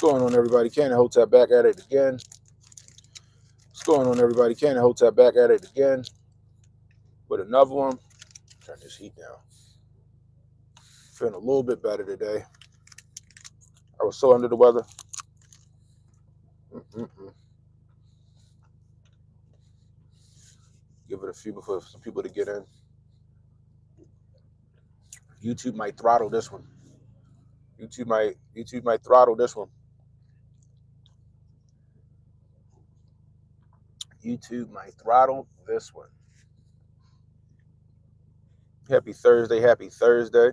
going on, everybody? Cannon Hotep back at it again. What's going on, everybody? Cannon Hotep back at it again with another one. Turn this heat down. Feeling a little bit better today. I was so under the weather. Give it a few before some people to get in. YouTube might throttle this one. YouTube might throttle this one. YouTube might throttle this one. Happy Thursday. Happy Thursday.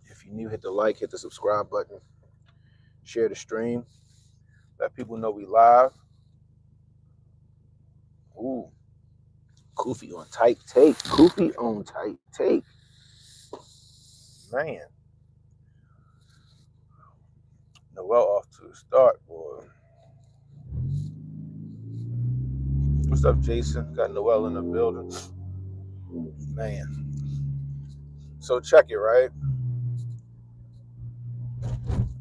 If you're new, hit the like, hit the subscribe button, share the stream, let people know we live. Ooh, Koofy on tight take. Koofy on tight take. Man. Noel off to a start, boy. What's up, Jason? Got Noel in the building. Man. So check it, right?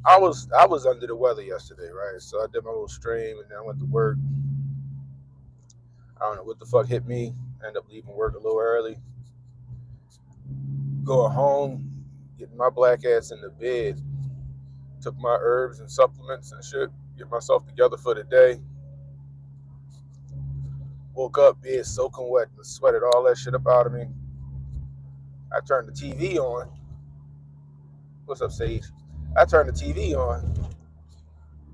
I was under the weather yesterday, right? So I did my little stream and then I went to work. I don't know what the fuck hit me. Ended up leaving work a little early. Going home, getting my black ass in the bed. Took my herbs and supplements and shit. Get myself together for the day. Woke up, bed soaking wet and sweated all that shit up out of me. I turned the TV on. What's up, Sage? I turned the TV on.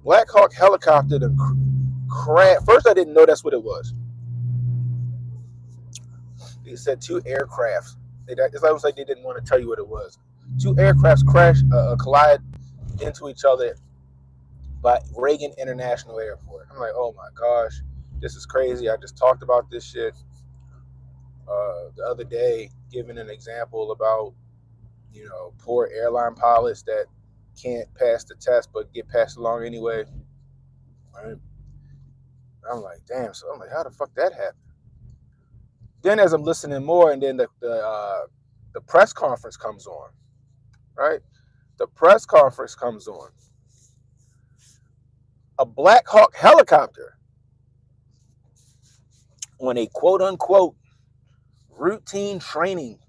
Black Hawk helicopter to crash. First, I didn't know that's what it was. They said two aircrafts. It's almost like they didn't want to tell you what it was. Two aircrafts collide into each other by Reagan International Airport. I'm like, oh my gosh, this is crazy. I just talked about this shit the other day, giving an example about, poor airline pilots that can't pass the test but get passed along anyway. Right? I'm like, damn. So I'm like, how the fuck that happened? Then as I'm listening more, and then the press conference comes on, right? The press conference comes on. A Black Hawk helicopter on a quote unquote routine training.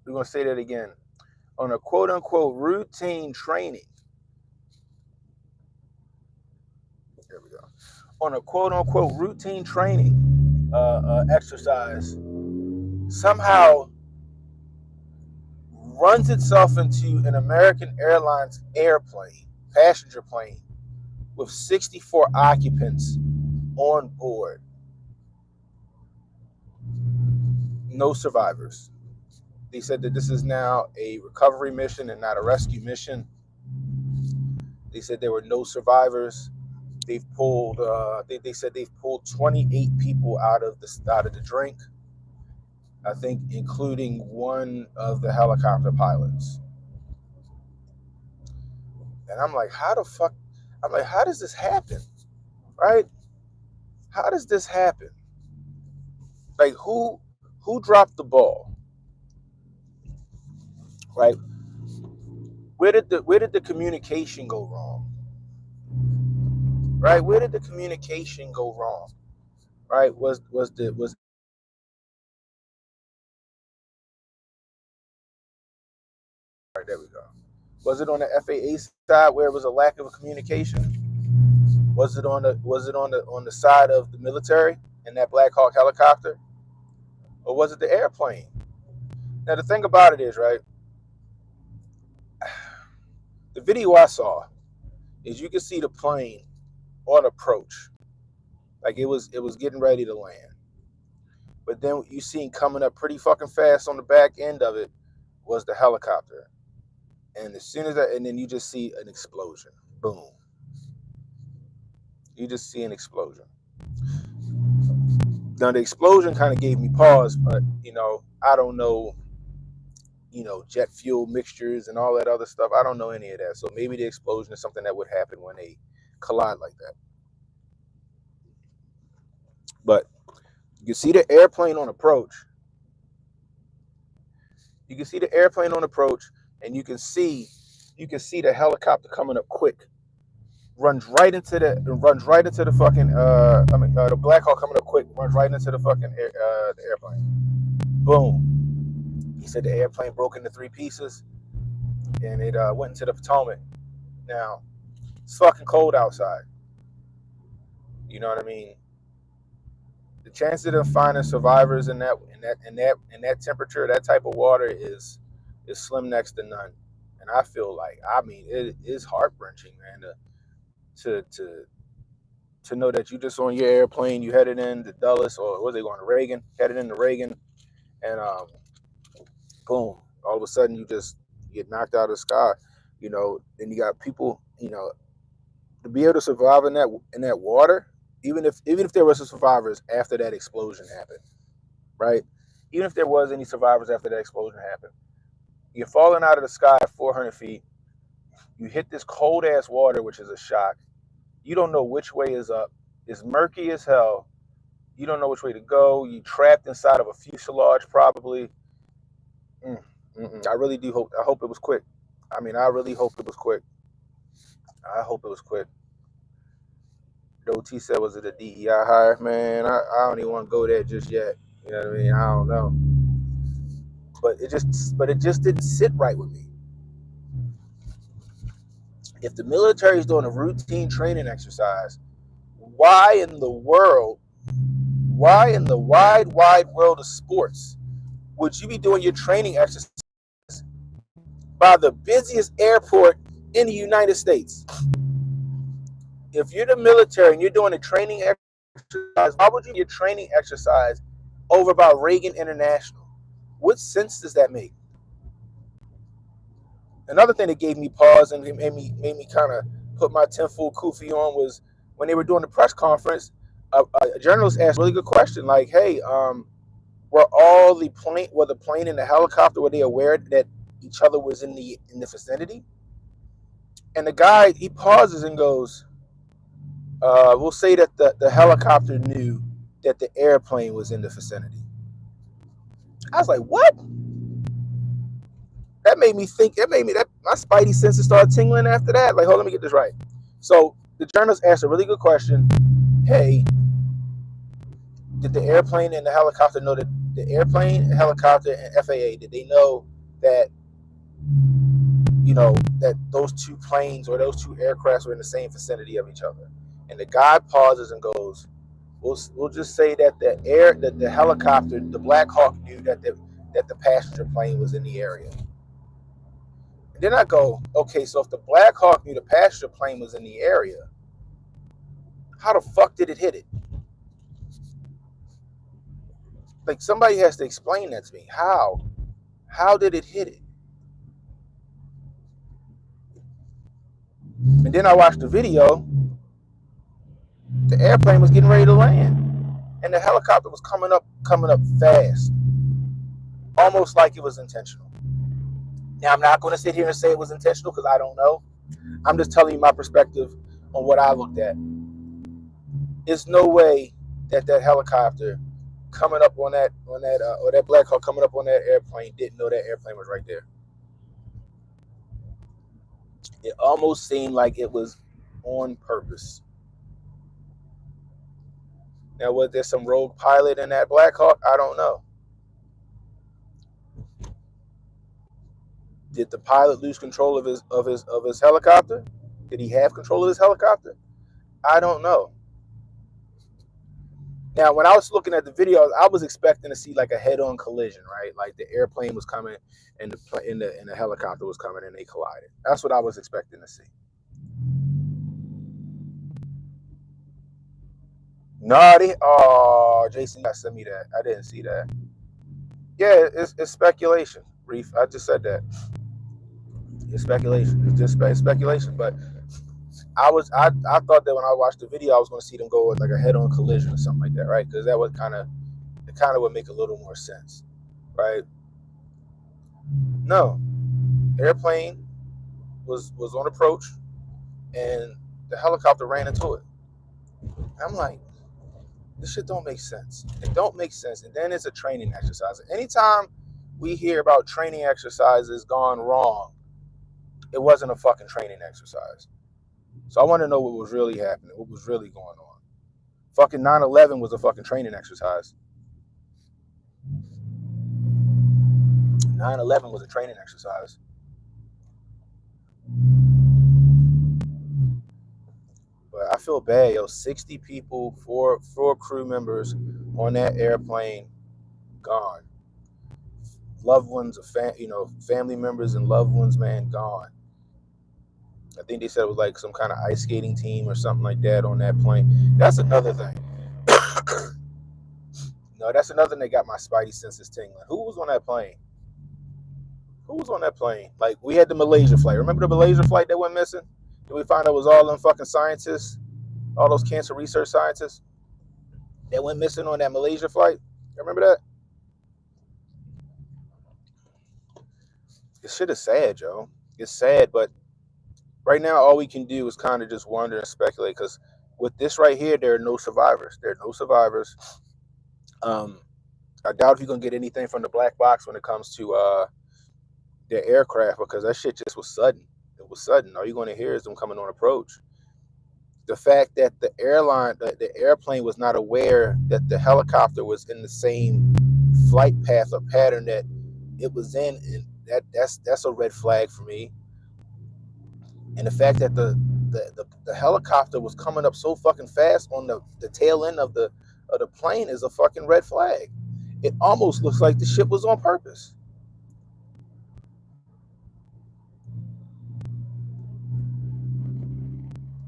We're going to say that again. On a quote unquote routine training. There we go. On a quote unquote routine training exercise, somehow runs itself into an American Airlines airplane, passenger plane, with 64 occupants on board. No survivors. They said that this is now a recovery mission and not a rescue mission. They said there were no survivors. They've pulled. They said they've pulled 28 people out of the drink. I think including one of the helicopter pilots. And I'm like, how the fuck? I'm like, how does this happen? Right? How does this happen? Like, who dropped the ball? Right? Where did the communication go wrong? Right? Where did the communication go wrong? Right? Was Right, there we go. Was it on the FAA side where it was a lack of communication? Was it on the side of the military in that Black Hawk helicopter? Or was it the airplane? Now the thing about it is, right, the video I saw is you can see the plane on approach. Like it was getting ready to land. But then you seen coming up pretty fucking fast on the back end of it was the helicopter. And as soon as that, and then you just see an explosion. Boom. You just see an explosion. Now the explosion kind of gave me pause, but I don't know, jet fuel mixtures and all that other stuff. I don't know any of that. So maybe the explosion is something that would happen when they collide like that. But you can see the airplane on approach. You can see the airplane on approach, and you can see You can see the helicopter coming up quick, runs right into the fucking the Black Hawk coming up quick, runs right into the fucking the airplane. Boom. He said the airplane broke into 3 pieces, and it went into the Potomac. Now it's fucking cold outside. You know what I mean? The chance of them finding survivors in that temperature, that type of water is slim next to none. And I feel like, I mean, it is heart wrenching, man, to know that you just on your airplane, you headed into Dulles, or was they going to Reagan? Headed into Reagan, and boom, all of a sudden you just get knocked out of the sky. You know, then you got people, you know, to be able to survive in that water, even if there was some survivors after that explosion happened, right? Even if there was any survivors after that explosion happened, you're falling out of the sky at 400 feet. You hit this cold ass water, which is a shock. You don't know which way is up. It's murky as hell. You don't know which way to go. You trapped inside of a fuselage, probably. I really do hope. I hope it was quick. I mean, I really hope it was quick. I hope it was quick. OT said, was it a DEI hire? Man, I don't even want to go there just yet. You know what I mean? I don't know. But it just didn't sit right with me. If the military is doing a routine training exercise, why in the wide world of sports would you be doing your training exercise by the busiest airport in the United States? If you're the military and you're doing a training exercise, why would you do your training exercise over by Reagan International? What sense does that make? Another thing that gave me pause and made me kind of put my tenfold kufi on was when they were doing the press conference. A journalist asked a really good question, like, "Hey, were the plane and the helicopter, were they aware that each other was in the vicinity?" And the guy, he pauses and goes, "We'll say that the helicopter knew that the airplane was in the vicinity." I was like, "What?" That made me think. My spidey senses started tingling after that. Like, hold, let me get this right. So the journalist asked a really good question. Hey, did the airplane and the helicopter know that the airplane, helicopter, and FAA, did they know that, you know, that those two planes or those two aircrafts were in the same vicinity of each other? And the guy pauses and goes, "We'll just say that the helicopter, the Black Hawk, knew that the passenger plane was in the area." And then I go, okay, so if the Black Hawk knew the passenger plane was in the area, how the fuck did it hit it? Like, somebody has to explain that to me. How did it hit it? And then I watched the video. The airplane was getting ready to land, and the helicopter was coming up fast, almost like it was intentional. Now, I'm not going to sit here and say it was intentional because I don't know. I'm just telling you my perspective on what I looked at. There's no way that helicopter coming up on that or that Black Hawk coming up on that airplane didn't know that airplane was right there. It almost seemed like it was on purpose. Now, was there some rogue pilot in that Black Hawk? I don't know. Did the pilot lose control of his helicopter? Did he have control of his helicopter? I don't know. Now, when I was looking at the video, I was expecting to see like a head-on collision, right? Like the airplane was coming and the helicopter was coming and they collided. That's what I was expecting to see. No, Jason, you sent me that. I didn't see that. Yeah, it's speculation, Reef. I just said that. It's speculation. It's just speculation. But I thought that when I watched the video, I was going to see them go with like a head-on collision or something like that, right? Because that would kind of would make a little more sense, right? No, airplane was on approach, and the helicopter ran into it. I'm like, this shit don't make sense. It don't make sense. And then it's a training exercise. Anytime we hear about training exercises gone wrong, It wasn't a fucking training exercise. So I want to know what was really happening, what was really going on. Fucking 9/11 was a fucking training exercise. 9/11 was a training exercise. But I feel bad, yo. 60 people, four crew members on that airplane gone. Loved ones, family members and loved ones, man, gone. I think they said it was like some kind of ice skating team or something like that on that plane. That's another thing. No, that's another thing that got my spidey senses tingling. Who was on that plane? Who was on that plane? Like, we had the Malaysia flight. Remember the Malaysia flight that went missing? Did we find out it was all them fucking scientists, all those cancer research scientists that went missing on that Malaysia flight? You remember that? This shit is sad, Joe. It's sad, but right now all we can do is kind of just wonder and speculate, because with this right here, there are no survivors. There are no survivors. I doubt if you're gonna get anything from the black box when it comes to their aircraft, because that shit just was sudden. It was sudden. All you're gonna hear is them coming on approach. The fact that the airplane was not aware that the helicopter was in the same flight path or pattern that it was in, and that's a red flag for me. And the fact that the helicopter was coming up so fucking fast on the tail end of the plane is a fucking red flag. It almost looks like the shit was on purpose.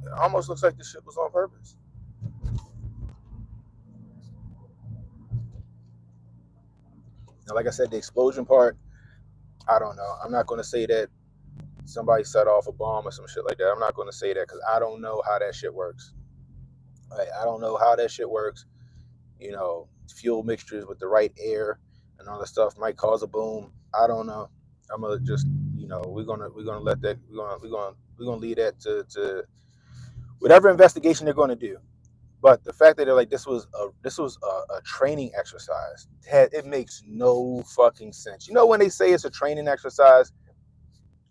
It almost looks like the shit was on purpose. Now, like I said, the explosion part, I don't know. I'm not going to say that somebody set off a bomb or some shit like that. I'm not going to say that because I don't know how that shit works. Right? I don't know how that shit works. You know, fuel mixtures with the right air and all that stuff might cause a boom. I don't know. I'm gonna just, we're gonna let that, we're gonna leave that to whatever investigation they're gonna do. But the fact that they're like, this was a training exercise, it makes no fucking sense. You know, when they say it's a training exercise,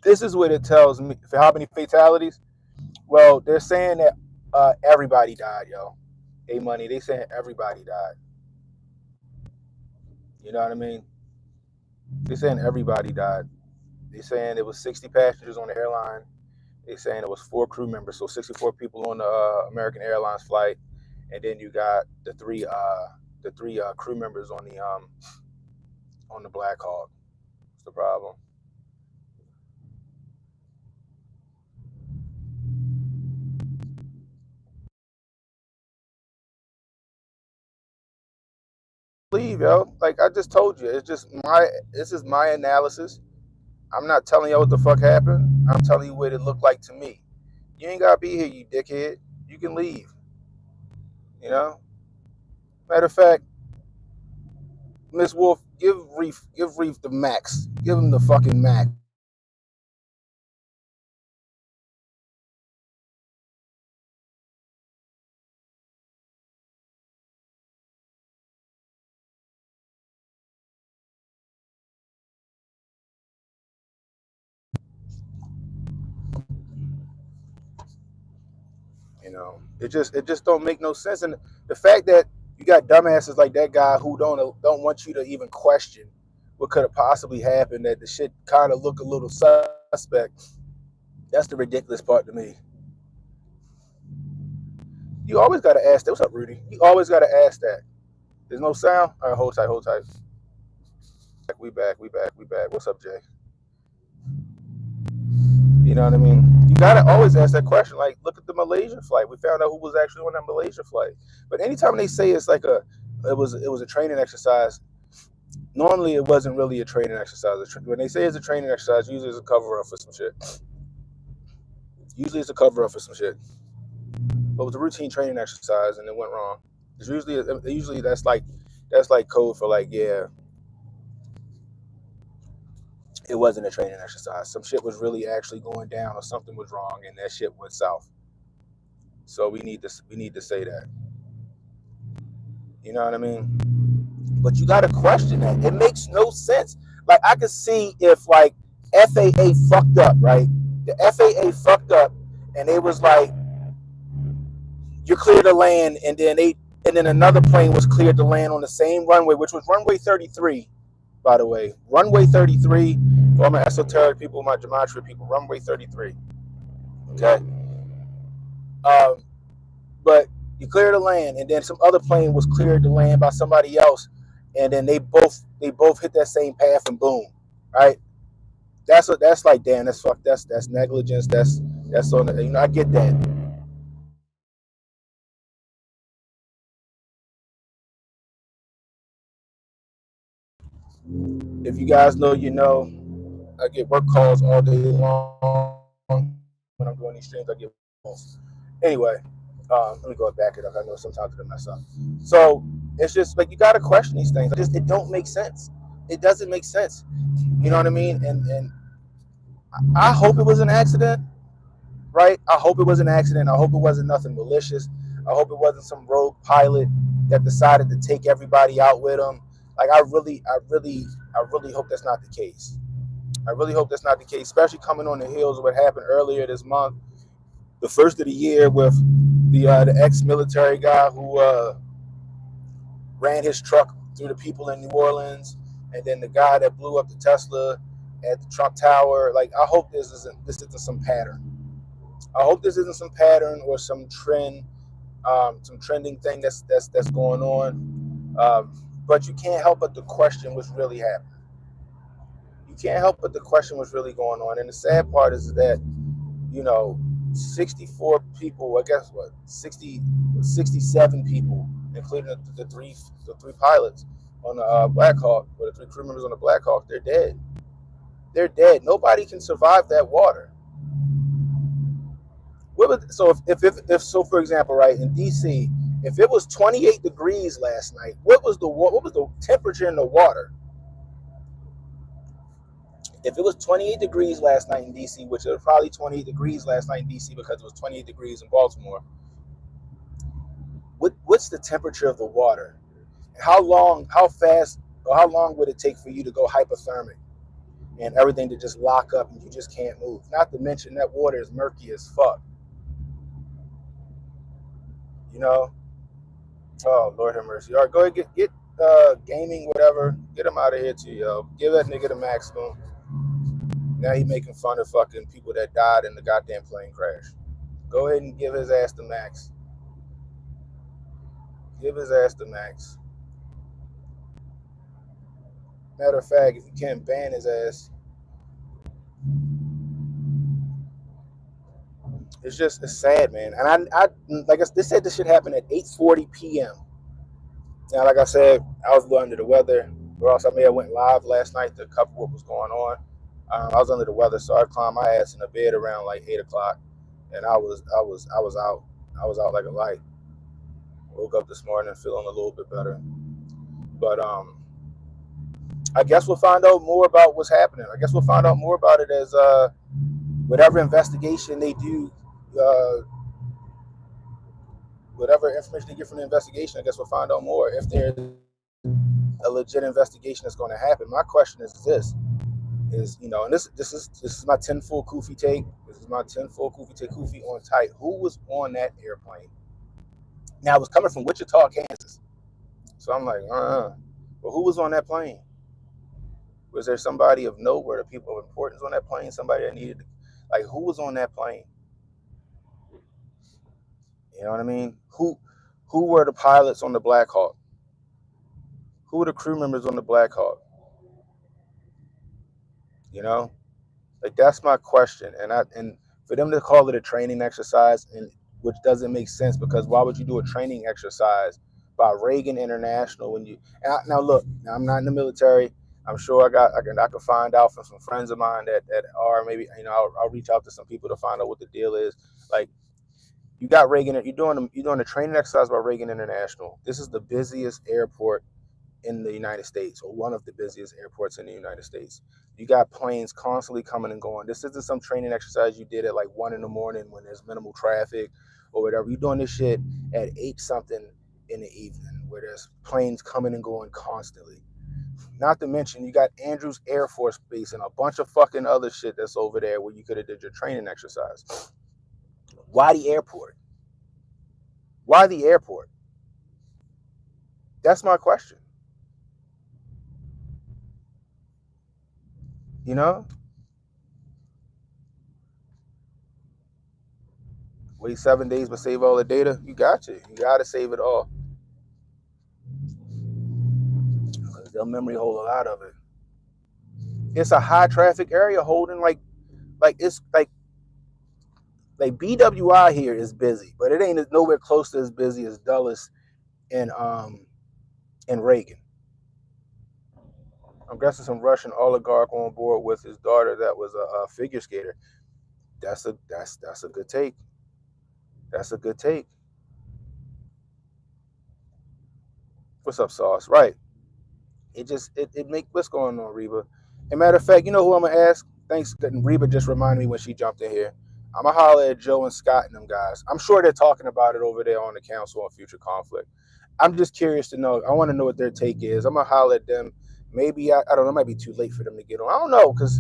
this is what it tells me. For how many fatalities? Well, they're saying that everybody died, yo. Money, they saying everybody died. You know what I mean? They saying everybody died. They saying it was 60 passengers on the airline. They saying it was 4 crew members, so 64 people on the American Airlines flight, and then you got the three crew members on the Black Hawk. What's the problem? Leave, yo. Like I just told you, this is my analysis. I'm not telling you what the fuck happened. I'm telling you what it looked like to me. You ain't gotta be here, you dickhead. You can leave. You know? Matter of fact, Miss Wolf, give Reef the max. Give him the fucking max. You know, it just don't make no sense. And the fact that you got dumbasses like that guy who don't want you to even question what could have possibly happened, that the shit kind of look a little suspect. That's the ridiculous part to me. You always got to ask that. What's up, Rudy? You always got to ask that. There's no sound? All right, hold tight, hold tight. We back. What's up, Jay? You know what I mean? You gotta always ask that question. Like, look at the Malaysia flight. We found out who was actually on that Malaysia flight. But anytime they say it's like it was a training exercise, normally it wasn't really a training exercise. When they say it's a training exercise, usually it's a cover up for some shit. But it was a routine training exercise, and it went wrong. It's usually that's like code for like, yeah, it wasn't a training exercise. Some shit was really actually going down, or something was wrong, and that shit went south. So we need to say that. You know what I mean? But you got to question that. It makes no sense. Like, I could see if like FAA fucked up, right? the FAA fucked up, and they was like, you clear the land, and then another plane was cleared to land on the same runway, which was runway 33, by the way. Runway 33, for all my esoteric people, my gematria people, runway 33. Okay? Um, but you clear the land, and then some other plane was cleared to land by somebody else, and then they both hit that same path, and boom, right? That's like, damn, that's fuck, that's negligence, that's on the, I get that. If you guys know, you know, I get work calls all day long when I'm doing these streams. I get calls. Anyway, let me go back it up. I know sometimes I mess up. So it's just like, you got to question these things. It don't make sense. It doesn't make sense. You know what I mean? And I hope it was an accident, right? I hope it was an accident. I hope it wasn't nothing malicious. I hope it wasn't some rogue pilot that decided to take everybody out with him. Like, I really hope that's not the case. I really hope that's not the case, especially coming on the heels of what happened earlier this month, the first of the year, with the ex-military guy who ran his truck through the people in New Orleans, and then the guy that blew up the Tesla at the Trump Tower. Like, I hope this isn't some pattern. I hope this isn't some pattern or some trend, some trending thing that's going on. But you can't help but to question what's really happening. You can't help but to question what's really going on. And the sad part is that, 64 people, I guess, 67 people, including the three pilots on the Black Hawk, or the 3 crew members on the Black Hawk, they're dead. They're dead. Nobody can survive that water. So if so, for example, right, in DC, if it was 28 degrees last night, what was the temperature in the water? If it was 28 degrees last night in DC, which it was probably 28 degrees last night in DC because it was 28 degrees in Baltimore, what's the temperature of the water? How long would it take for you to go hypothermic and everything to just lock up and you just can't move? Not to mention that water is murky as fuck. Oh, Lord have mercy. All right, go ahead, get gaming, whatever. Get him out of here too, yo. Give that nigga the maximum. Now he making fun of fucking people that died in the goddamn plane crash. Go ahead and give his ass the max. Give his ass the max. Matter of fact, if you can't ban his ass, it's sad, man. And I like they said this shit happened at 8:40 p.m. Now, like I said, I was a little under the weather, or else I may have went live last night to cover what was going on. I was under the weather, so I climbed my ass in the bed around like 8 o'clock, and I was out. I was out like a light. Woke up this morning feeling a little bit better, but I guess we'll find out more about what's happening. I guess we'll find out more about it as whatever investigation they do, whatever information they get from the investigation. I guess we'll find out more if there's a legit investigation that's going to happen. My question is this: and this is my tenfold Kufi take. This is my tenfold Kufi take. Kufi on tight. Who was on that airplane? Now, it was coming from Wichita, Kansas. So I'm like, but who was on that plane? Was there somebody of note? Were there people of importance on that plane? Somebody that needed, like, who was on that plane? You know what I mean? Who were the pilots on the Black Hawk? Who were the crew members on the Black Hawk? Like, that's my question. And for them to call it a training exercise, and which doesn't make sense, because why would you do a training exercise by Reagan International when you? Now look, I'm not in the military. I'm sure I can find out from some friends of mine that are, maybe I'll reach out to some people to find out what the deal is. Like, you got Reagan, you're doing a training exercise by Reagan International. This is the busiest airport in the United States, or one of the busiest airports in the United States. You got planes constantly coming and going. This isn't some training exercise you did at like 1 a.m. when there's minimal traffic or whatever. You're doing this shit at 8 something in the evening where there's planes coming and going constantly. Not to mention, you got Andrews Air Force Base and a bunch of fucking other shit that's over there where you could have did your training exercise. Why the airport? Why the airport? That's my question. You know? Wait 7 days but save all the data? You got to. You got to save it all. Because they'll memory hold a lot of it. It's a high traffic area holding it's like BWI here is busy, but it ain't nowhere close to as busy as Dulles and Reagan. I'm guessing some Russian oligarch on board with his daughter that was a figure skater. That's a good take. That's a good take. What's up, Sauce? Right. It make what's going on, Reba. As a matter of fact, you know who I'm gonna ask? Thanks. Reba just reminded me when she jumped in here. I'm gonna holler at Joe and Scott and them guys. I'm sure they're talking about it over there on the council on future conflict. I'm just curious to know. I want to know what their take is. I'm gonna holler at them. Maybe I don't know. It might be too late for them to get on. I don't know because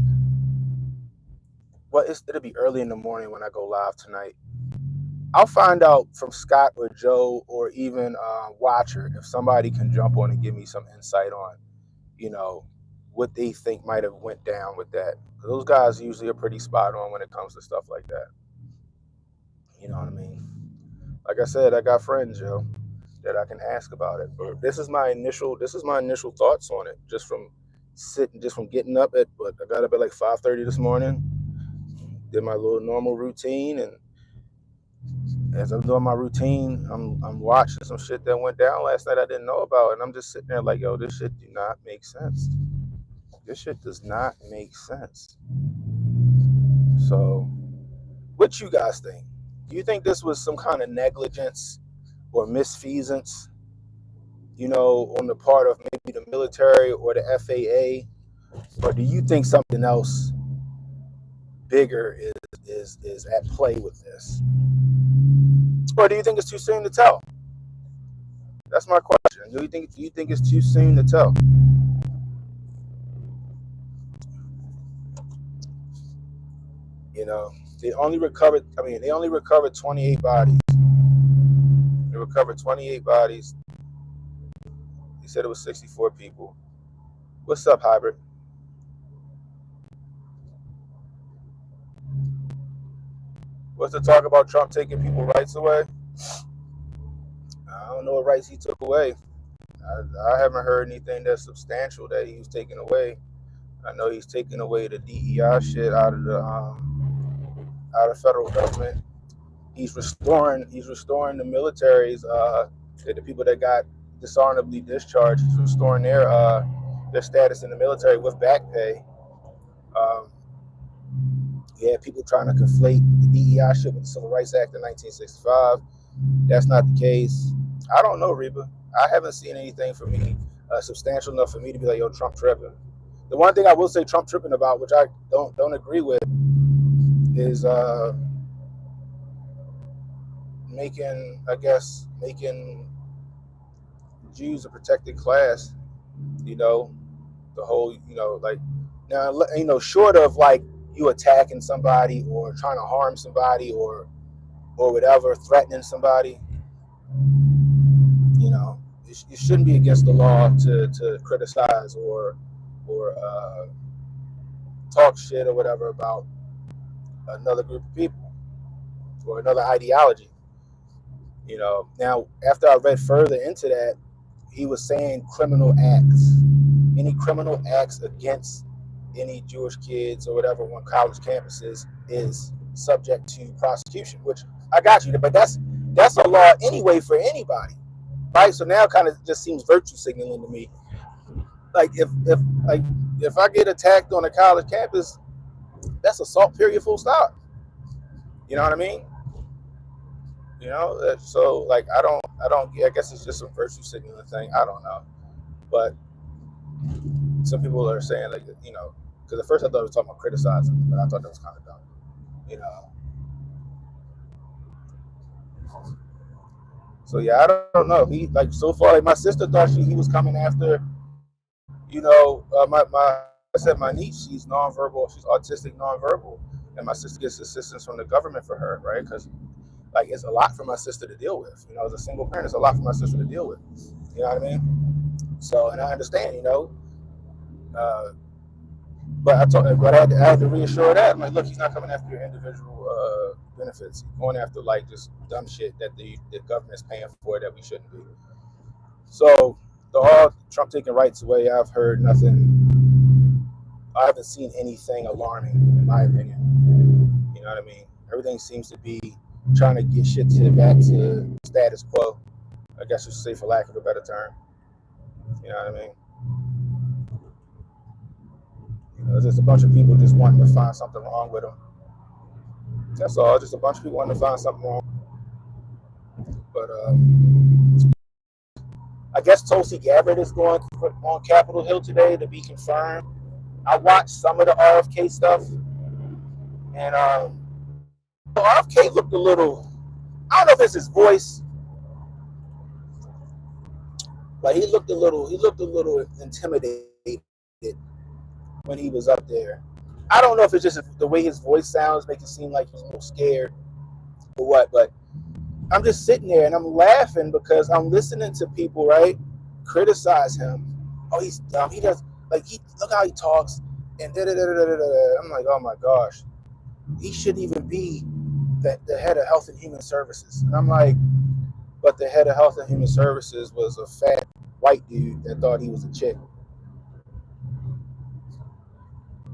it'll be early in the morning when I go live tonight. I'll find out from Scott or Joe or even Watcher if somebody can jump on and give me some insight on, what they think might have went down with that. Those guys usually are pretty spot on when it comes to stuff like that. You know what I mean? Like I said, I got friends, that I can ask about it. But this is my initial thoughts on it, just from getting up I got up at like 5:30 this morning, did my little normal routine, and as I'm doing my routine, I'm watching some shit that went down last night I didn't know about, and I'm just sitting there like, yo, this shit do not make sense. This shit does not make sense. So, what you guys think? Do you think this was some kind of negligence or misfeasance, on the part of maybe the military or the FAA, or do you think something else bigger is at play with this? Or do you think it's too soon to tell? That's my question. Do you think it's too soon to tell? They only recovered 28 bodies. They recovered 28 bodies. He said it was 64 people. What's up, Hybrid? What's the talk about Trump taking people's rights away? I don't know what rights he took away. I haven't heard anything that's substantial that he was taking away. I know he's taking away the DEI shit out of federal government. He's restoring the militaries, the people that got dishonorably discharged. He's restoring their status in the military with back pay. People trying to conflate the DEI shit with the Civil Rights Act of 1965. That's not the case. I don't know, Reba. I haven't seen anything for me substantial enough for me to be like, yo, Trump tripping. The one thing I will say Trump tripping about, which I don't agree with, is making Jews a protected class. The whole, now, short of like you attacking somebody or trying to harm somebody or whatever, threatening somebody, it shouldn't be against the law to criticize or talk shit or whatever about another group of people or another ideology. Now after I read further into that, he was saying any criminal acts against any Jewish kids or whatever on college campuses is subject to prosecution, which I got you, but that's a law anyway for anybody, right? So now it kind of just seems virtue signaling to me. Like if I get attacked on a college campus, that's assault, period, full stop. You know what I mean? So like I guess it's just a virtue signaling thing. I don't know, but some people are saying like, because at first I thought it was talking about criticizing, but I thought that was kind of dumb. So yeah, I don't know. He so far, like my sister thought he was coming after You know, I said my niece, she's nonverbal, she's autistic nonverbal, and my sister gets assistance from the government for her, right? Because like it's a lot for my sister to deal with. You know, as a single parent, it's a lot for my sister to deal with. You know what I mean? So, and I understand, you know, uh, but I had to reassure that. I'm like, look, he's not coming after your individual benefits. He's going after like just dumb shit that the government's paying for that we shouldn't be. So the all Trump taking rights away, I've heard nothing. I haven't seen anything alarming, in my opinion. You know what I mean? Everything seems to be trying to get shit back to status quo. I guess you should say, for lack of a better term. You know what I mean? You know, there's just a bunch of people just wanting to find something wrong with them. That's all. Just a bunch of people wanting to find something wrong. But I guess Tulsi Gabbard is going on Capitol Hill today to be confirmed. I watched some of the RFK stuff, and RFK looked a little. I don't know if it's his voice, but he looked a little. He looked a little intimidated when he was up there. I don't know if it's just the way his voice sounds makes it seem like he's a little scared or what, but I'm just sitting there and I'm laughing because I'm listening to people, right, criticize him. Oh, he's dumb. He does look how he talks and da da da da da da. I'm like, oh my gosh, he shouldn't even be the head of Health and Human Services. And I'm like, but the head of Health and Human Services was a fat white dude that thought he was a chick,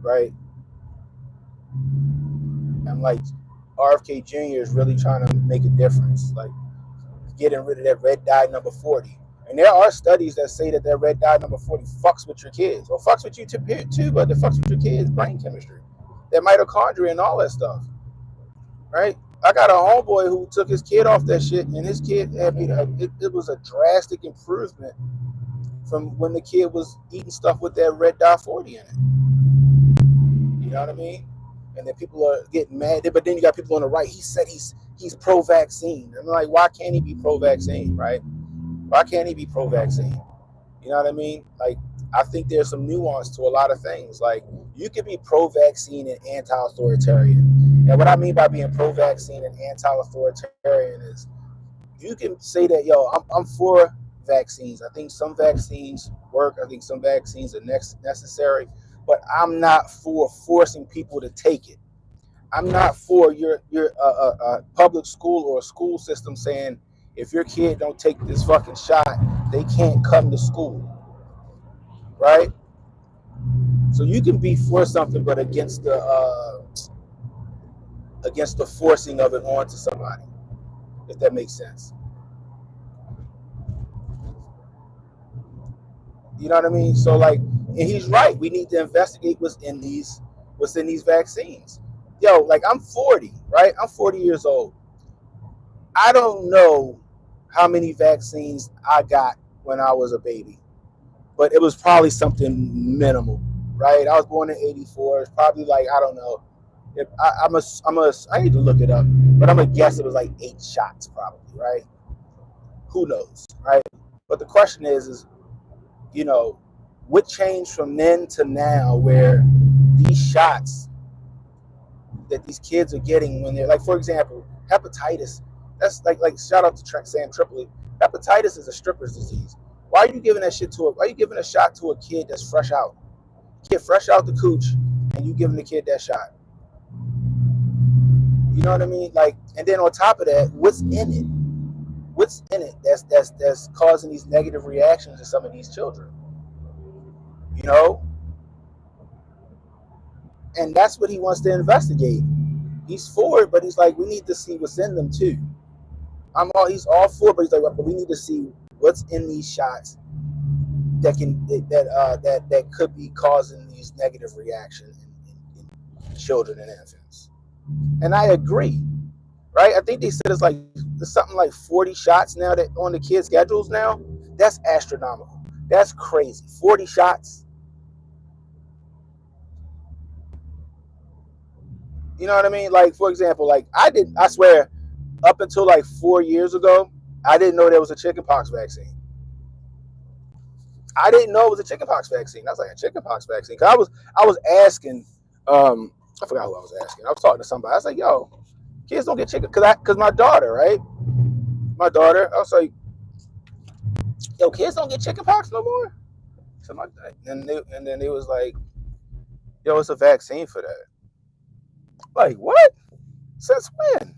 right? I'm like, RFK Jr. is really trying to make a difference, like getting rid of that red dye number 40. And there are studies that say that red dye number 40 fucks with your kids, or fucks with you too, but it fucks with your kids' brain chemistry, their mitochondria and all that stuff, right? I got a homeboy who took his kid off that shit, and his kid had it was a drastic improvement from when the kid was eating stuff with that red dye 40 in it. You know what I mean? And then people are getting mad. But then you got people on the right. He said he's pro-vaccine. I'm like, why can't he be pro-vaccine, right? Why can't he be pro-vaccine? You know what I mean? Like, I think there's some nuance to a lot of things. Like, you can be pro-vaccine and anti-authoritarian. And what I mean by being pro-vaccine and anti-authoritarian is you can say that, yo, I'm for vaccines. I think some vaccines work. I think some vaccines are necessary. But I'm not for forcing people to take it. I'm not for your public school or a school system saying if your kid don't take this fucking shot, they can't come to school, right? So you can be for something, but against the forcing of it onto somebody, if that makes sense. You know what I mean? So like, and he's right. We need to investigate what's in these vaccines. Yo, like I'm 40, right? I'm 40 years old. I don't know how many vaccines I got when I was a baby, but it was probably something minimal, right? I was born in '84. It's probably like, I don't know. If I need to look it up, but I'm gonna guess it was like 8 shots, probably, right? Who knows, right? But the question is, you know, what changed from then to now, where these shots that these kids are getting when they're like, for example, hepatitis. That's like shout out to Sam Tripoli. Hepatitis is a stripper's disease. Why are you giving that shit to why are you giving a shot to a kid that's fresh out? Kid fresh out the cooch, and you giving the kid that shot. You know what I mean? Like, and then on top of that, what's in it? What's in it that's causing these negative reactions to some of these children? You know? And that's what he wants to investigate. He's for it, but he's like, we need to see what's in them too. He's all for it, but he's like, but we need to see what's in these shots that could be causing these negative reactions in children and infants. And I agree, right? I think they said there's something like 40 shots now that on the kids' schedules now. That's astronomical. That's crazy. 40 shots. You know what I mean? Like, for example, like I swear, up until like 4 years ago, I didn't know there was a chickenpox vaccine. I didn't know it was a chickenpox vaccine. I was like, a chickenpox vaccine? Cause I was asking, I forgot who I was asking. I was talking to somebody. I was like, yo, kids don't get chicken, cause my daughter, right? My daughter, I was like, yo, kids don't get chickenpox no more. Something like that. And then it was like, yo, it's a vaccine for that. Like, what? Since when?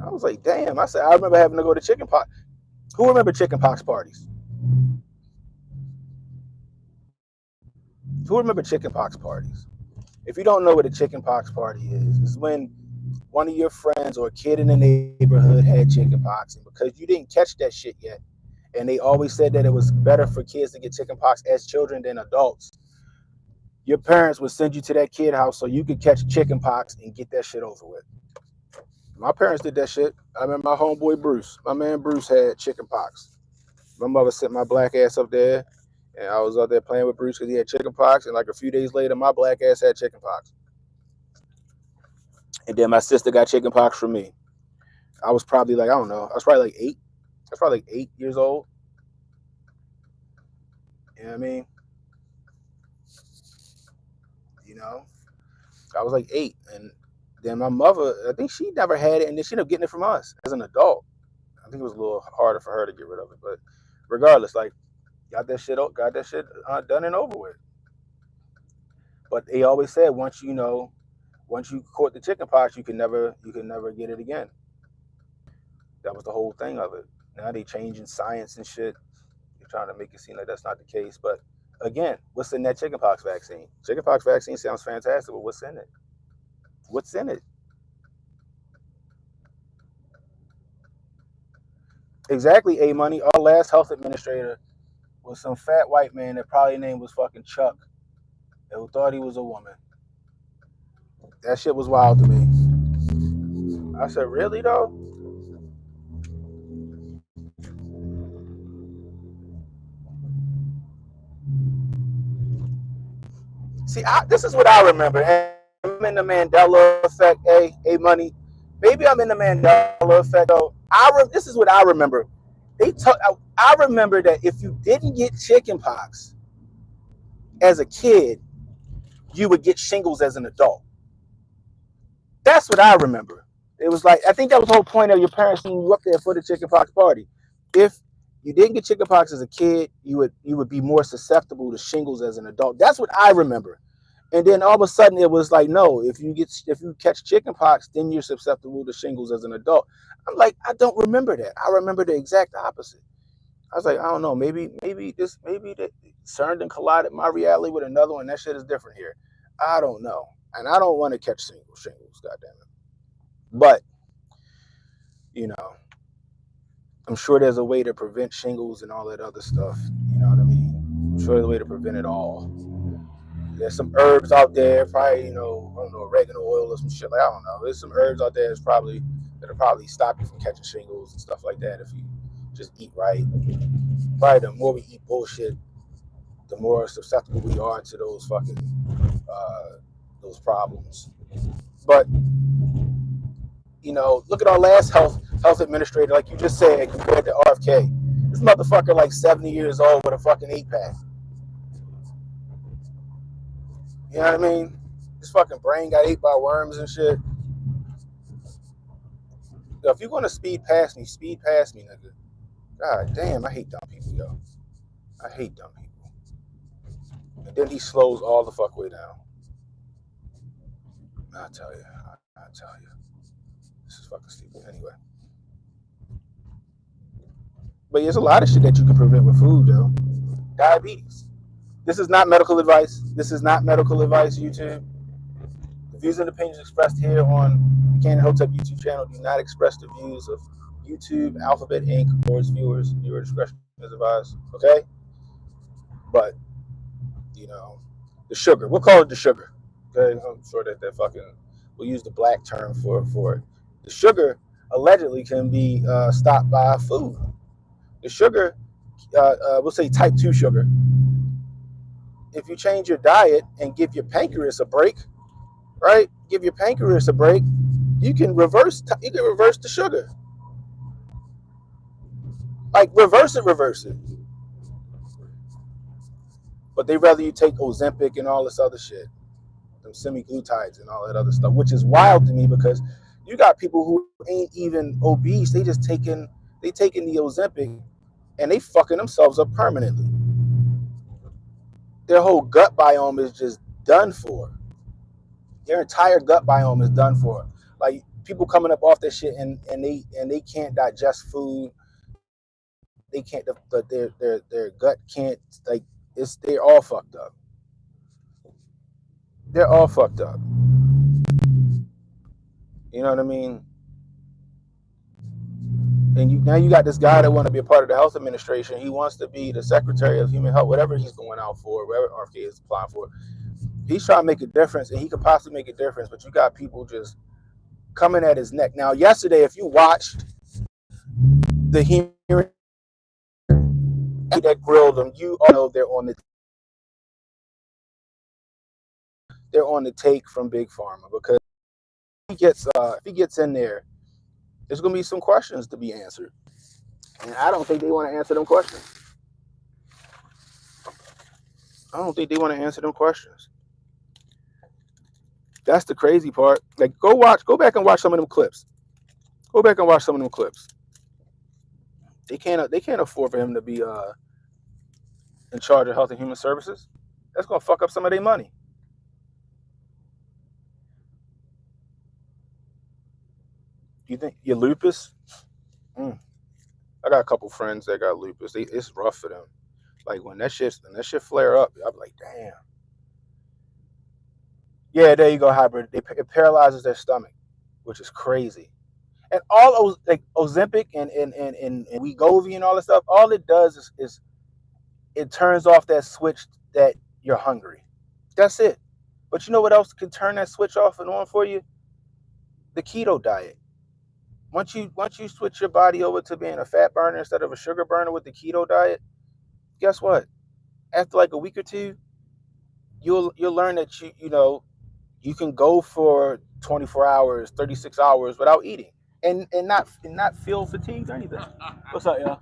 I was like, damn. I said, I remember having to go to chickenpox. Who remember chickenpox parties? Who remember chickenpox parties? If you don't know what a chickenpox party is, it's when one of your friends or a kid in the neighborhood had chickenpox, and because you didn't catch that shit yet, and they always said that it was better for kids to get chickenpox as children than adults, your parents would send you to that kid house so you could catch chickenpox and get that shit over with. My parents did that shit. I remember my homeboy Bruce. My man Bruce had chickenpox. My mother sent my black ass up there, and I was out there playing with Bruce because he had chickenpox. And like a few days later, my black ass had chickenpox. And then my sister got chickenpox from me. I was probably like, I don't know. I was probably like 8. I was probably like 8 years old. You know what I mean? You know, I was like 8, and then my mother, I think she never had it, and then she ended up getting it from us as an adult. I think it was a little harder for her to get rid of it, but regardless, like, got that shit done and over with. But they always said once you caught the chickenpox, you can never get it again. That was the whole thing of it. Now they changing science and shit. They're trying to make it seem like that's not the case. But again, what's in that chickenpox vaccine? Chickenpox vaccine sounds fantastic, but what's in it? What's in it? Exactly, A Money. Our last health administrator was some fat white man that probably name was fucking Chuck, who thought he was a woman. That shit was wild to me. I said, really though? See, this is what I remember. I'm in the Mandela effect, A Money. Maybe I'm in the Mandela effect though. This is what I remember. I remember that if you didn't get chickenpox as a kid, you would get shingles as an adult. That's what I remember. It was like, I think that was the whole point of your parents sending you up there for the chickenpox party. If you didn't get chickenpox as a kid, you would be more susceptible to shingles as an adult. That's what I remember. And then all of a sudden it was like, no, if you catch chickenpox, then you're susceptible to shingles as an adult. I'm like, I don't remember that. I remember the exact opposite. I was like, I don't know, maybe that CERN and collided my reality with another one. That shit is different here. I don't know. And I don't want to catch shingles, goddamn it. But, you know, I'm sure there's a way to prevent shingles and all that other stuff. You know what I mean? I'm sure there's a way to prevent it all. There's some herbs out there, probably, I don't know, oregano oil or some shit. Like, I don't know. There's some herbs out there that'll probably stop you from catching shingles and stuff like that if you just eat right. Probably the more we eat bullshit, the more susceptible we are to those fucking those problems. But look at our last health administrator, like you just said, compared to RFK. This motherfucker like 70 years old with a fucking 8-pack. You know what I mean? His fucking brain got ate by worms and shit. Yo, if you're gonna speed past me, nigga. God damn, I hate dumb people, yo. I hate dumb people. And then he slows all the fuck way down. I'll tell you. This is fucking stupid anyway. But there's a lot of shit that you can prevent with food, though. Diabetes. This is not medical advice. YouTube. The views and opinions expressed here on the Cannon Hotep YouTube channel do not express the views of YouTube, Alphabet Inc., or its viewers. Viewer discretion is advised. Okay? But, the sugar. We'll call it the sugar. Okay? I'm sure that fucking, we'll use the black term for it. The sugar allegedly can be stopped by food. The sugar, we'll say type 2 sugar. If you change your diet and give your pancreas a break, right? Give your pancreas a break, you can reverse the sugar. Like reverse it. But they rather you take Ozempic and all this other shit, them semi-glutides and all that other stuff, which is wild to me because you got people who ain't even obese. They taking the Ozempic and they fucking themselves up permanently. Their whole gut biome is just done for. Their entire gut biome is done for. Like people coming up off that shit and they can't digest food. They can't their gut can't like they're all fucked up. They're all fucked up. You know what I mean? And now you got this guy that want to be a part of the health administration. He wants to be the secretary of human health, whatever he's going out for, whatever RFK is applying for. He's trying to make a difference, and he could possibly make a difference. But you got people just coming at his neck. Now, yesterday, if you watched the hearing that grilled him, you all know they're on the take from Big Pharma because if he gets in there, there's going to be some questions to be answered, and I don't think they want to answer them questions. I don't think they want to answer them questions. That's the crazy part. Like, go back and watch some of them clips. Go back and watch some of them clips. They can't afford for him to be in charge of Health and Human Services. That's gonna fuck up some of their money. You think your lupus? I got a couple friends that got lupus. It's rough for them. Like when that shit flare up, I'm like, damn. Yeah, there you go, hybrid. It paralyzes their stomach, which is crazy. And all like Ozempic and Wegovy and all that stuff, all it does is it turns off that switch that you're hungry. That's it. But you know what else can turn that switch off and on for you? The keto diet. Once you switch your body over to being a fat burner instead of a sugar burner with the keto diet, guess what? After like a week or two, you'll learn that you can go for 24 hours, 36 hours without eating and not feel fatigued or anything. What's up, y'all?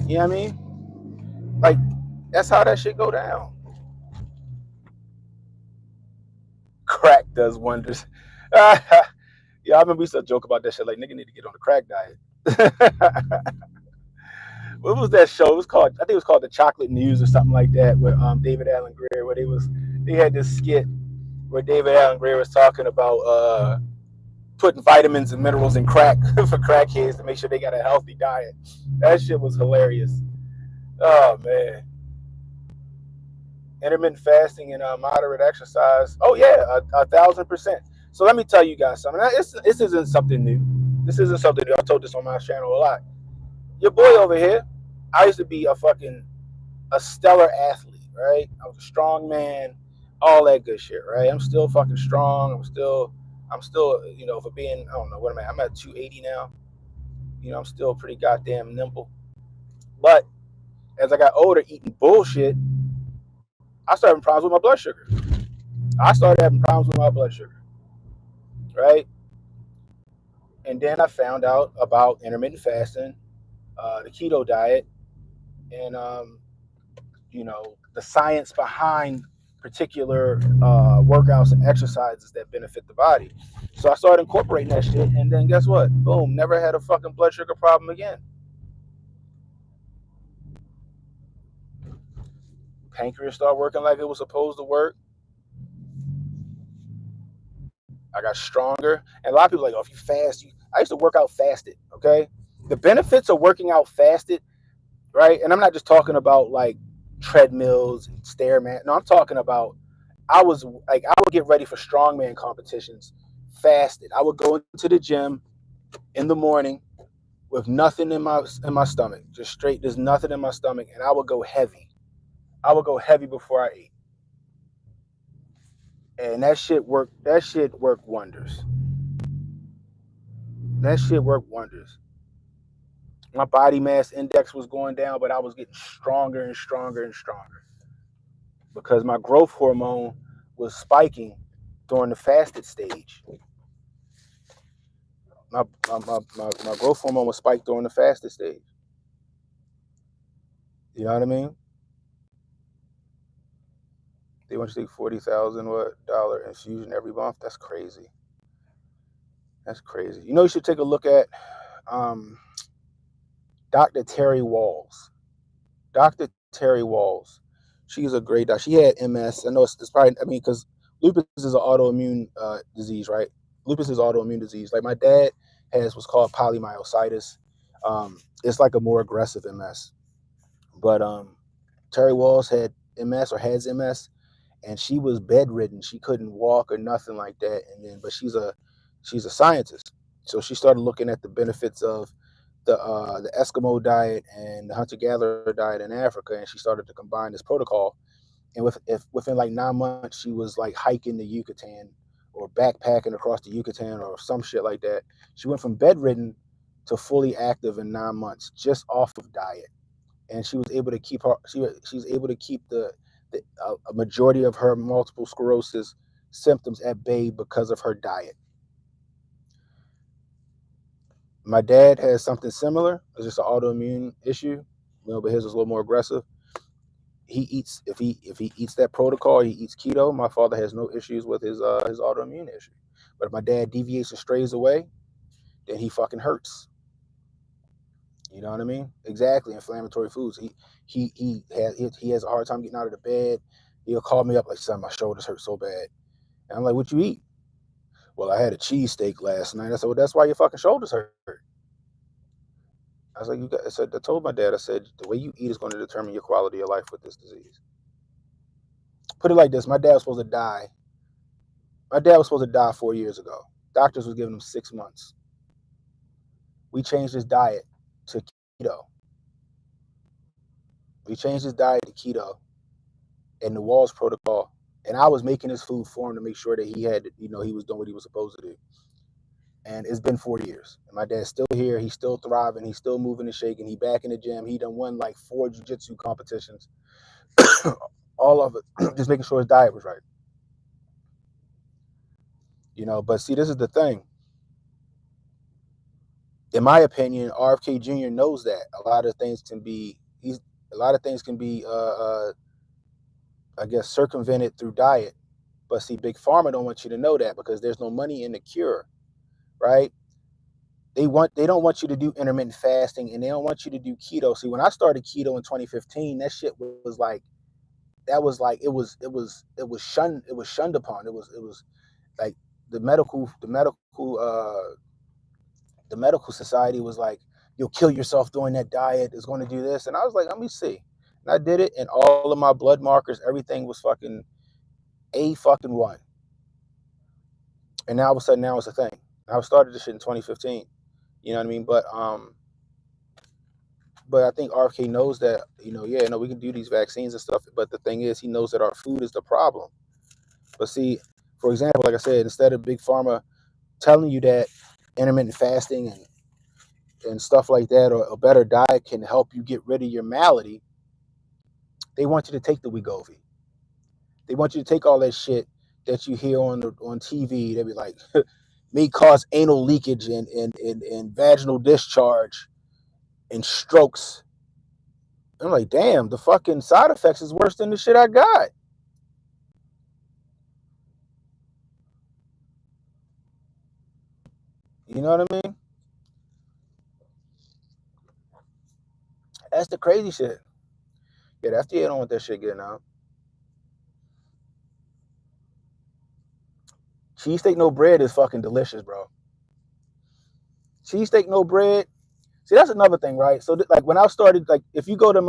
You know what I mean? Like that's how that shit go down. Crack does wonders. Yeah, I remember we used to joke about that shit. Like, nigga need to get on the crack diet. What was that show? It was called, I think it was called The Chocolate News or something like that, with David Allen Greer, where they had this skit where David Allen Greer was talking about putting vitamins and minerals in crack for crackheads to make sure they got a healthy diet. That shit was hilarious. Oh man. Intermittent fasting and moderate exercise. Oh yeah, 1,000%. So let me tell you guys something. Now, this isn't something new. This isn't something new. I told this on my channel a lot. Your boy over here, I used to be a stellar athlete, right? I was a strong man, all that good shit, right? I'm still fucking strong. I'm still, for being, I don't know, what am I? I'm at 280 now. I'm still pretty goddamn nimble. But as I got older, eating bullshit, I started having problems with my blood sugar. Right? And then I found out about intermittent fasting, the keto diet, and the science behind particular workouts and exercises that benefit the body. So I started incorporating that shit, and then guess what? Boom, never had a fucking blood sugar problem again. Pancreas started working like it was supposed to work. I got stronger. And a lot of people are like, oh, if you fast, I used to work out fasted, okay? The benefits of working out fasted, right? And I'm not just talking about like treadmills and stairmat. No, I'm talking about I would get ready for strongman competitions fasted. I would go into the gym in the morning with nothing in my stomach, just straight. There's nothing in my stomach, and I would go heavy. I would go heavy before I ate, and that shit worked. That shit worked wonders. That shit worked wonders. My body mass index was going down, but I was getting stronger and stronger and stronger because my growth hormone was spiking during the fasted stage. My growth hormone was spiked during the fasted stage. You know what I mean? They want you to take $40,000 infusion every month. That's crazy. That's crazy. You know, you should take a look at um, Dr. Terry Walls. Dr. Terry Walls. She's a great doctor. She had MS. I know it's probably, I mean, because lupus is an autoimmune disease, right? Lupus is autoimmune disease. Like my dad has what's called polymyositis. It's like a more aggressive MS. But Terry Walls had MS or has MS, and she was bedridden. She couldn't walk or nothing like that. And then, but she's a scientist, so she started looking at the benefits of the Eskimo diet and the hunter gatherer diet in Africa, and she started to combine this protocol. And within like 9 months, she was like hiking the Yucatan or backpacking across the Yucatan or some shit like that. She went from bedridden to fully active in 9 months just off of diet, and she was able to keep her she was able to keep the a majority of her multiple sclerosis symptoms at bay because of her diet. My dad has something similar. It's just an autoimmune issue, but his was a little more aggressive. He eats if he eats that protocol, he eats keto. My father has no issues with his autoimmune issue. But if my dad deviates and strays away, then he fucking hurts. You know what I mean? Exactly. Inflammatory foods. He has a hard time getting out of the bed. He'll call me up like, son, my shoulders hurt so bad. And I'm like, what you eat? Well, I had a cheesesteak last night. I said, well, that's why your fucking shoulders hurt. I was like, I told my dad, I said, the way you eat is going to determine your quality of life with this disease. Put it like this: my dad was supposed to die. My dad was supposed to die 4 years ago. Doctors was giving him 6 months. We changed his diet to keto. We changed his diet to keto and the Walls protocol. And I was making his food for him to make sure that he had, he was doing what he was supposed to do. And it's been 4 years. And my dad's still here. He's still thriving. He's still moving and shaking. He back in the gym. He done won like 4 jiu-jitsu competitions. All of it. Just making sure his diet was right. But see, this is the thing. In my opinion, RFK Jr. knows that a lot of things can be I guess circumvented through diet. But see, Big Pharma don't want you to know that because there's no money in the cure, right? They don't want you to do intermittent fasting, and they don't want you to do keto. See, when I started keto in 2015, that shit was like it was shunned upon. It was like the medical society was like, you'll kill yourself doing that diet. It's going to do this, and I was like, let me see. And I did it, and all of my blood markers, everything was fucking A1. And now all of a sudden, now it's a thing. I started this shit in 2015. You know what I mean? But I think RFK knows that, we can do these vaccines and stuff. But the thing is, he knows that our food is the problem. But see, for example, like I said, instead of Big Pharma telling you that intermittent fasting and stuff like that, or a better diet can help you get rid of your malady, they want you to take the Wegovy. They want you to take all that shit that you hear on TV. They be like, may cause anal leakage and vaginal discharge and strokes. I'm like, damn, the fucking side effects is worse than the shit I got. You know what I mean? That's the crazy shit. Yeah, the FDA don't want that shit getting out. Cheesesteak no bread is fucking delicious, bro. Cheesesteak no bread. See, that's another thing, right? So, like, when I started, like, if you go to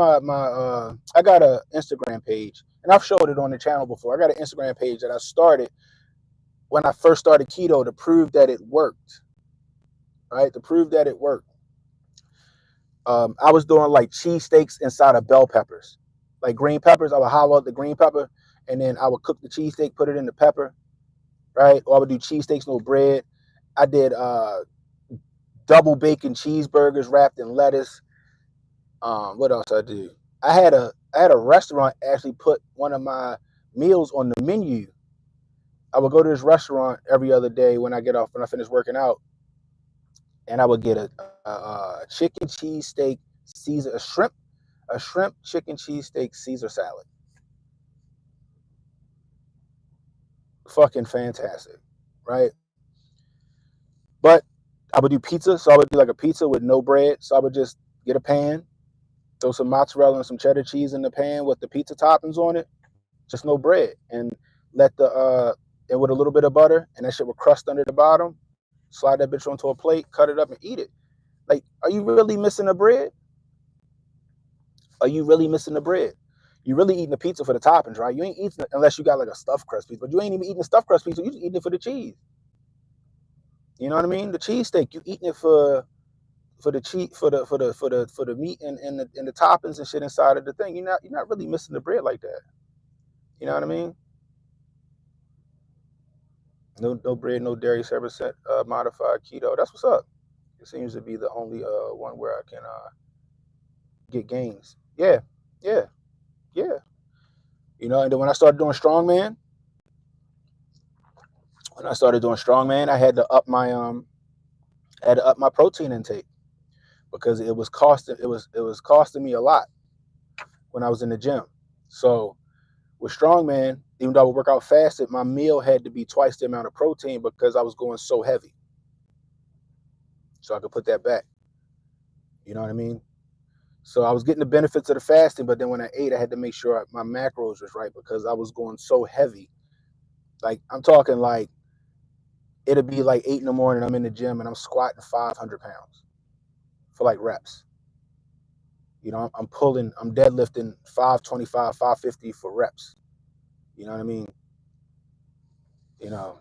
I got a Instagram page, and I've showed it on the channel before. I got an Instagram page that I started when I first started keto to prove that it worked, right? To prove that it worked. I was doing like cheesesteaks inside of bell peppers, like green peppers. I would hollow out the green pepper, and then I would cook the cheesesteak, put it in the pepper, right? Or I would do cheesesteaks, no bread. I did double bacon cheeseburgers wrapped in lettuce. What else I do? I had a restaurant actually put one of my meals on the menu. I would go to this restaurant every other day when I finish working out, and I would get a chicken cheesesteak, a a shrimp chicken cheesesteak Caesar salad. Fucking fantastic, right? But I would do pizza, so I would do like a pizza with no bread. So I would just get a pan, throw some mozzarella and some cheddar cheese in the pan with the pizza toppings on it, just no bread, and let and with a little bit of butter, and that shit would crust under the bottom. Slide that bitch onto a plate, cut it up, and eat it. Like, are you really missing the bread? Are you really missing the bread? You really eating the pizza for the toppings, right? You ain't eating it unless you got like a stuffed crust pizza, but you ain't even eating the stuffed crust pizza. You just eating it for the cheese. You know what I mean? The cheesesteak, you eating it for the cheese for the meat and the toppings and shit inside of the thing. You're not really missing the bread like that. You know what I mean? No bread, no dairy, 7% modified keto. That's what's up. It seems to be the only one where I can get gains. Yeah, yeah, yeah. And then when I started doing strongman, I had to up my protein intake because it was costing me a lot when I was in the gym. So with strongman, even though I would work out fasted, my meal had to be twice the amount of protein because I was going so heavy. So I could put that back. You know what I mean? So I was getting the benefits of the fasting, but then when I ate, I had to make sure my macros was right because I was going so heavy. Like, I'm talking like it'll be like 8 in the morning. I'm in the gym and I'm squatting 500 pounds for like reps. I'm deadlifting 525, 550 for reps. You know what I mean? You know,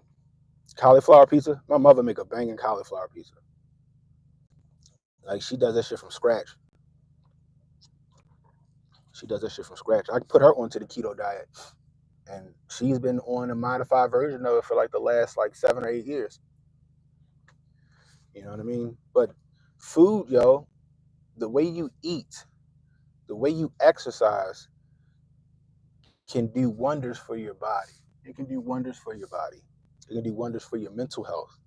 cauliflower pizza. My mother make a banging cauliflower pizza. Like, she does that shit from scratch. I put her onto the keto diet, and she's been on a modified version of it for like the last like 7 or 8 years. You know what I mean? But food, yo, the way you eat, the way you exercise can do wonders for your body. It can do wonders for your body. It can do wonders for your mental health.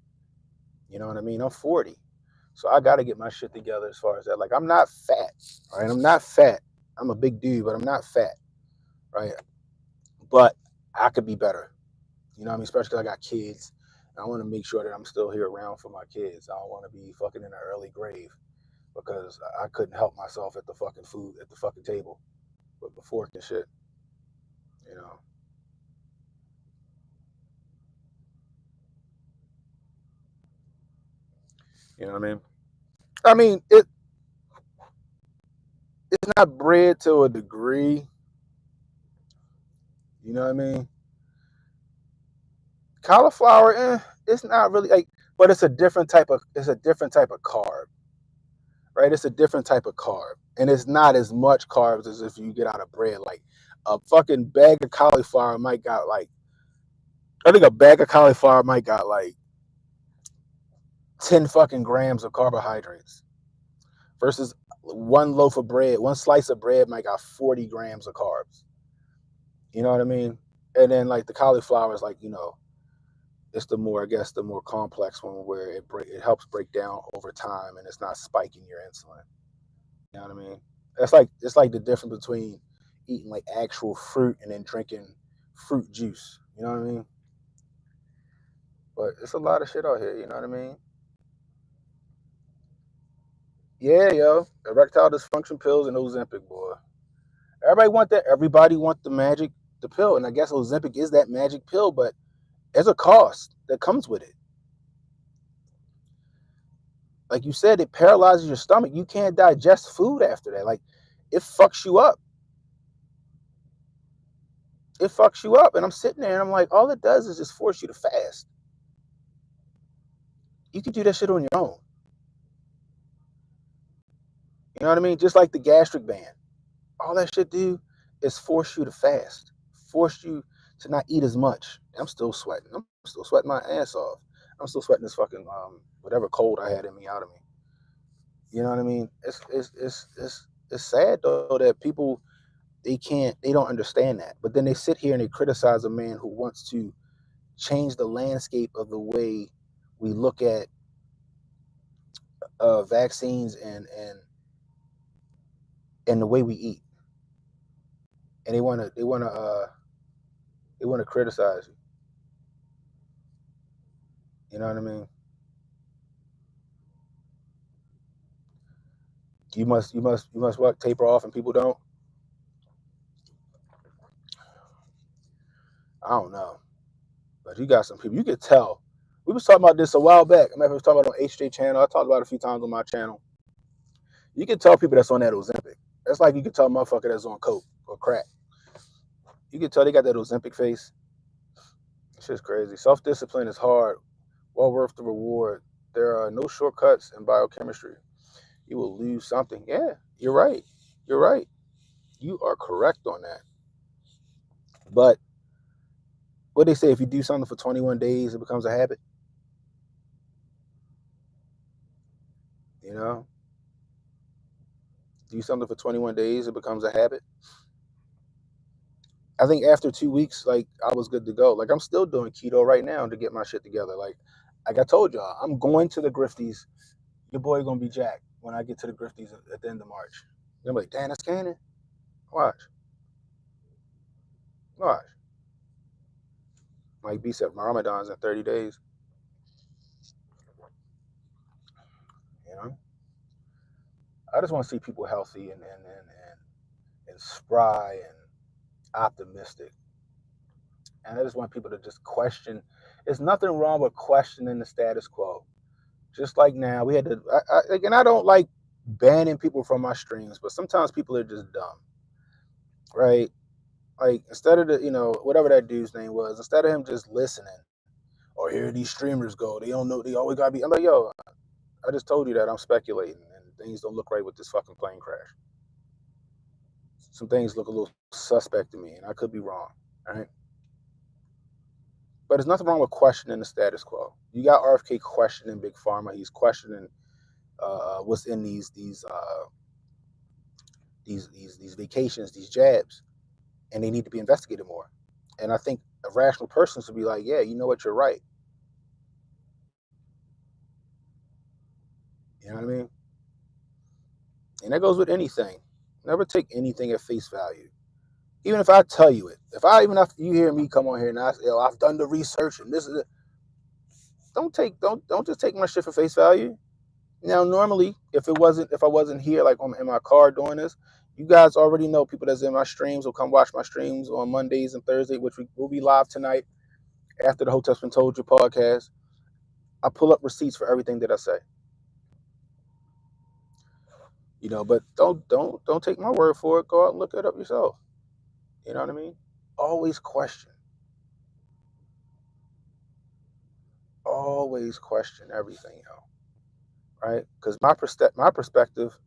You know what I mean? I'm 40. So I got to get my shit together as far as that. Like, I'm not fat, right? I'm not fat. I'm a big dude, but I'm not fat, right? But I could be better. You know what I mean? Especially because I got kids. I want to make sure that I'm still here around for my kids. I don't want to be fucking in an early grave because I couldn't help myself at the fucking food, at the fucking table with the fork and shit. You know? You know what I mean? I mean, it's not bred to a degree. You know what I mean? Cauliflower, it's not really like, but it's a different type of carb, right? It's a different type of carb, and it's not as much carbs as if you get out of bread. Like, a fucking bag of cauliflower might got like, I think a bag of cauliflower might got like 10 fucking grams of carbohydrates versus one slice of bread might got 40 grams of carbs. You know what I mean? And then like the cauliflower is like, it's the more complex one where it helps break down over time and it's not spiking your insulin. You know what I mean? It's like the difference between eating like actual fruit and then drinking fruit juice. You know what I mean? But it's a lot of shit out here. You know what I mean? Yeah, yo, erectile dysfunction pills and Ozempic, boy. Everybody want that. Everybody want the pill, and I guess Ozempic is that magic pill, but there's a cost that comes with it. Like you said, it paralyzes your stomach. You can't digest food after that. Like, it fucks you up. It fucks you up. And I'm sitting there and I'm like, all it does is just force you to fast. You can do that shit on your own. You know what I mean? Just like the gastric band. All that shit do is force you to fast. Force you to not eat as much. I'm still sweating. I'm still sweating my ass off. I'm still sweating this fucking whatever cold I had in me out of me. You know what I mean? It's sad though that people they don't understand that. But then they sit here and they criticize a man who wants to change the landscape of the way we look at vaccines and and the way we eat, and they wanna criticize you. You know what I mean? You must what, taper off and people don't. I don't know, but you got some people. You could tell. We was talking about this a while back. I remember we was talking about it on HJ channel. I talked about it a few times on my channel. You can tell people that's on that Ozempic. That's like you can tell a motherfucker that's on coke or crack. You can tell they got that Ozempic face. It's just crazy. Self-discipline is hard, well worth the reward. There are no shortcuts in biochemistry. You will lose something. Yeah, you're right. You're right. You are correct on that. But what they say, if you do something for 21 days, it becomes a habit. You know, do something for 21 days, it becomes a habit. I think after 2 weeks, like I was good to go. Like I'm still doing keto right now to get my shit together. Like I told y'all, I'm going to the Grifties. Your boy gonna be jacked when I get to the Grifties at the end of March. I'm like, damn, that's Cannon. Watch. Mike B said my Ramadan's in 30 days. You know, I just want to see people healthy and spry and optimistic. And I just want people to just question. There's nothing wrong with questioning the status quo. Just like now, we had to. And I don't like banning people from my streams, but sometimes people are just dumb, right? Like instead of whatever that dude's name was, instead of him just listening, or here these streamers go, they don't know, they always gotta be. I'm like, yo, I just told you that I'm speculating, and things don't look right with this fucking plane crash. Some things look a little suspect to me, and I could be wrong, right? But there's nothing wrong with questioning the status quo. You got RFK questioning Big Pharma. He's questioning what's in these vacations, these jabs, and they need to be investigated more. And I think a rational person should be like, yeah, you know what, you're right. You know what I mean? And that goes with anything. Never take anything at face value. Even if I tell you it, even after you hear me come on here and I say, I've done the research and this is it. Don't just take my shit for face value. Now, normally, if I wasn't here, like in my car doing this, you guys already know people that's in my streams will come watch my streams on Mondays and Thursdays, which will be live tonight after the Hotep's Been Told You podcast. I pull up receipts for everything that I say. But don't take my word for it. Go out and look it up yourself. You know what I mean? Always question. Always question everything, right? Because my perspective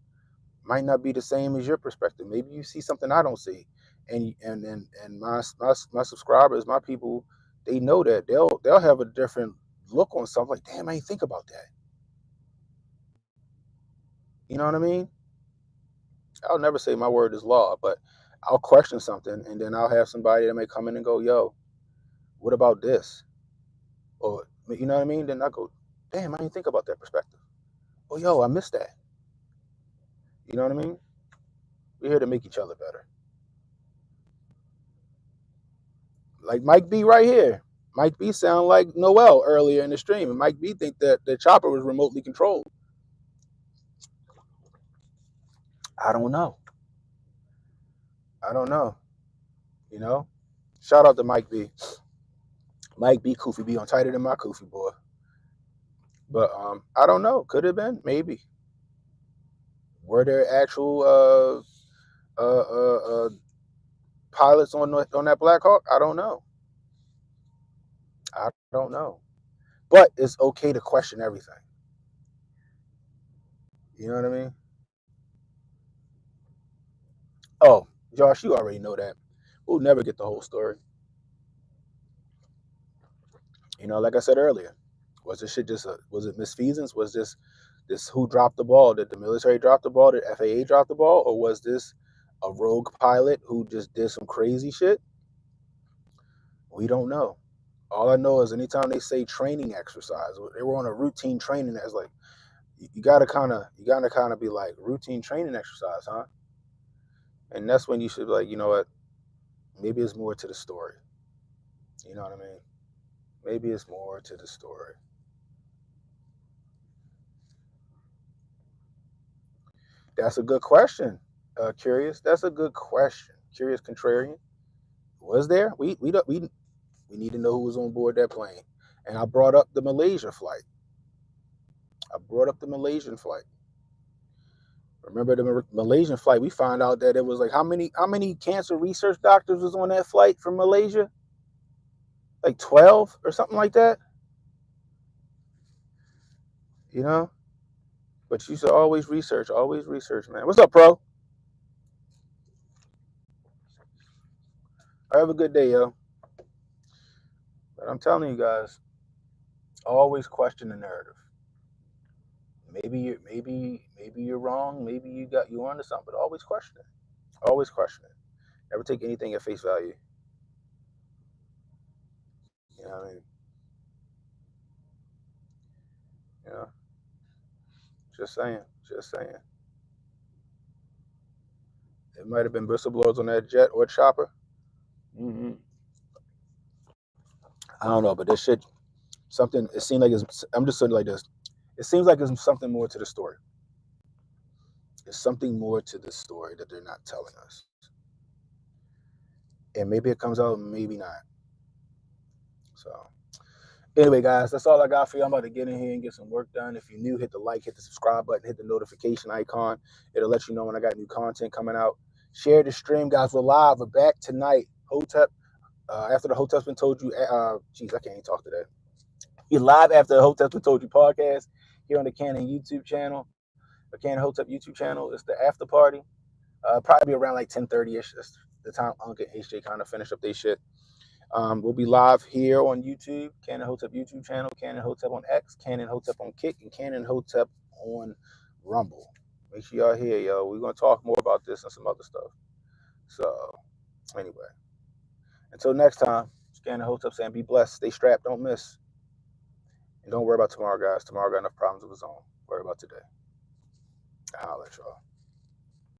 might not be the same as your perspective. Maybe you see something I don't see, and my subscribers, my people, they know that they'll have a different look on something. Like, damn, I didn't think about that. You know what I mean? I'll never say my word is law, but I'll question something, and then I'll have somebody that may come in and go, "Yo, what about this?" Or you know what I mean? Then I go, "Damn, I didn't think about that perspective." Oh, yo, I missed that. You know what I mean? We're here to make each other better. Like Mike B right here. Mike B sound like Noel earlier in the stream, and Mike B think that the chopper was remotely controlled. I don't know. Shout out to Mike B. Mike B, Koofy B on tighter than my Koofy boy. But I don't know. Could have been, maybe. Were there actual pilots on that Black Hawk? I don't know. But it's okay to question everything. You know what I mean? Oh, Josh, you already know that. We'll never get the whole story. Like I said earlier, was this shit was it misfeasance? Was this who dropped the ball? Did the military drop the ball? Did FAA drop the ball? Or was this a rogue pilot who just did some crazy shit? We don't know. All I know is anytime they say training exercise, they were on a routine training. That's like you gotta kind of be like, routine training exercise, huh? And that's when you should be like, you know what? Maybe it's more to the story. You know what I mean? Maybe it's more to the story. That's a good question. Curious. That's a good question. Curious contrarian. Was there? We need to know who was on board that plane. And I brought up the Malaysia flight. I brought up the Malaysian flight. Remember the Malaysian flight? We found out that it was like how many cancer research doctors was on that flight from Malaysia? Like 12 or something like that. You know. But you should always research, man. What's up, bro? Have a good day, yo. But I'm telling you guys, always question the narrative. Maybe you're wrong. Maybe you onto something, but always question it. Always question it. Never take anything at face value. You know what I mean? You know, just saying, just saying. It might have been whistleblowers on that jet or chopper. Mm-hmm. I don't know, but this shit, something. It seemed like it's. I'm just saying like this. It seems like there's something more to the story. There's something more to the story that they're not telling us, and maybe it comes out, maybe not. So anyway, guys, that's all I got for you. I'm about to get in here and get some work done. If you're new, hit the like, hit the subscribe button, hit the notification icon. It'll let you know when I got new content coming out. Share the stream, guys. We're live. We're back tonight. Hotep. After the Hotep's been told you, geez, I can't even talk today. You're live after the Hotep's been told you podcast here on the Canon YouTube channel. The Canon Hotep YouTube channel. It's the after party. Probably around like 10:30ish. That's the time Unc and HJ kind of finish up their shit. We'll be live here on YouTube, Canon Hotep YouTube channel, Canon Hotep on X, Canon Hotep on Kick, and Canon Hotep on Rumble. Make sure y'all here, yo. We're gonna talk more about this and some other stuff. So, anyway, until next time, it's Canon Hotep saying, be blessed, stay strapped, don't miss, and don't worry about tomorrow, guys. Tomorrow got enough problems of its own. Worry about today. I'll holler at y'all.